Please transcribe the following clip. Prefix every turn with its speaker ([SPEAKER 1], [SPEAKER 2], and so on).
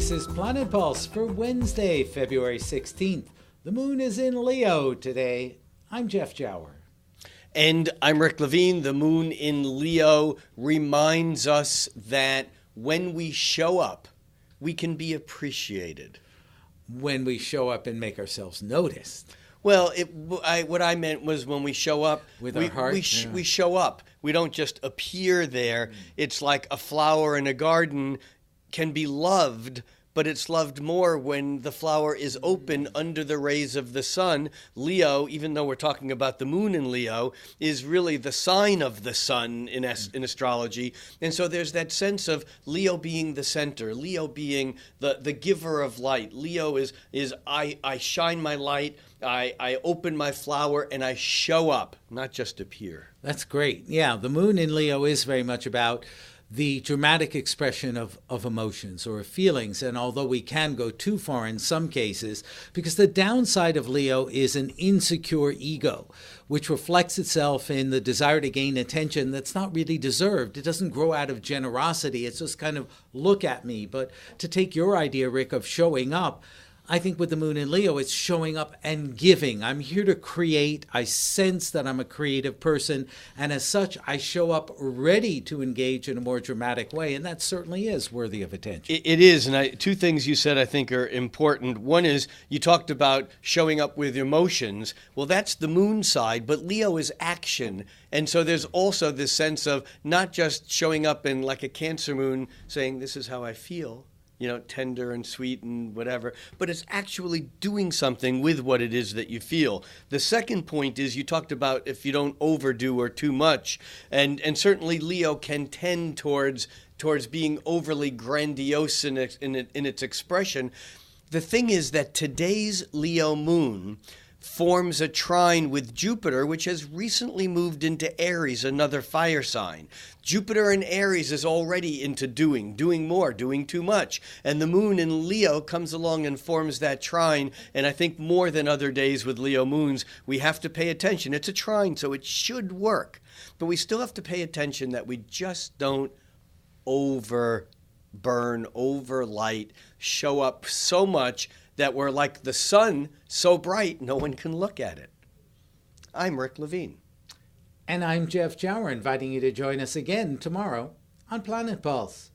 [SPEAKER 1] This is Planet Pulse for Wednesday, February 16th. The moon is in Leo today. I'm Jeff Jower.
[SPEAKER 2] And I'm Rick Levine. The moon in Leo reminds us that when we show up, we can be appreciated.
[SPEAKER 1] When we show up and make ourselves noticed.
[SPEAKER 2] Well, what I meant was when we show up,
[SPEAKER 1] With our heart?
[SPEAKER 2] we show up. We don't just appear there. It's like a flower in a garden can be loved, but it's loved more when the flower is open under the rays of the sun. Leo, even though we're talking about the moon in Leo, is really the sign of the sun in astrology. And so there's that sense of Leo being the center, Leo being the giver of light. Leo is I shine my light, I open my flower, and I show up, not just appear.
[SPEAKER 1] That's great. Yeah, the moon in Leo is very much about the dramatic expression of emotions or of feelings. And although we can go too far in some cases, because the downside of Leo is an insecure ego, which reflects itself in the desire to gain attention that's not really deserved. It doesn't grow out of generosity. It's just kind of look at me. But to take your idea, Rick, of showing up, I think with the moon in Leo, it's showing up and giving. I'm here to create. I sense that I'm a creative person. And as such, I show up ready to engage in a more dramatic way. And that certainly is worthy of attention.
[SPEAKER 2] It is. And two things you said I think are important. One is you talked about showing up with emotions. Well, that's the moon side, but Leo is action. And so there's also this sense of not just showing up in like a Cancer moon saying, this is how I feel, tender and sweet and whatever, but it's actually doing something with what it is that you feel. The second point is you talked about if you don't overdo or too much, and certainly Leo can tend towards being overly grandiose in its expression. The thing is that today's Leo moon forms a trine with Jupiter, which has recently moved into Aries, another fire sign. Jupiter in Aries is already into doing more, doing too much. And the moon in Leo comes along and forms that trine. And I think more than other days with Leo moons, we have to pay attention. It's a trine, so it should work. But we still have to pay attention that we just don't overburn, overlight, show up so much that we're like the sun, so bright, no one can look at it. I'm Rick Levine.
[SPEAKER 1] And I'm Jeff Jower, inviting you to join us again tomorrow on Planet Pulse.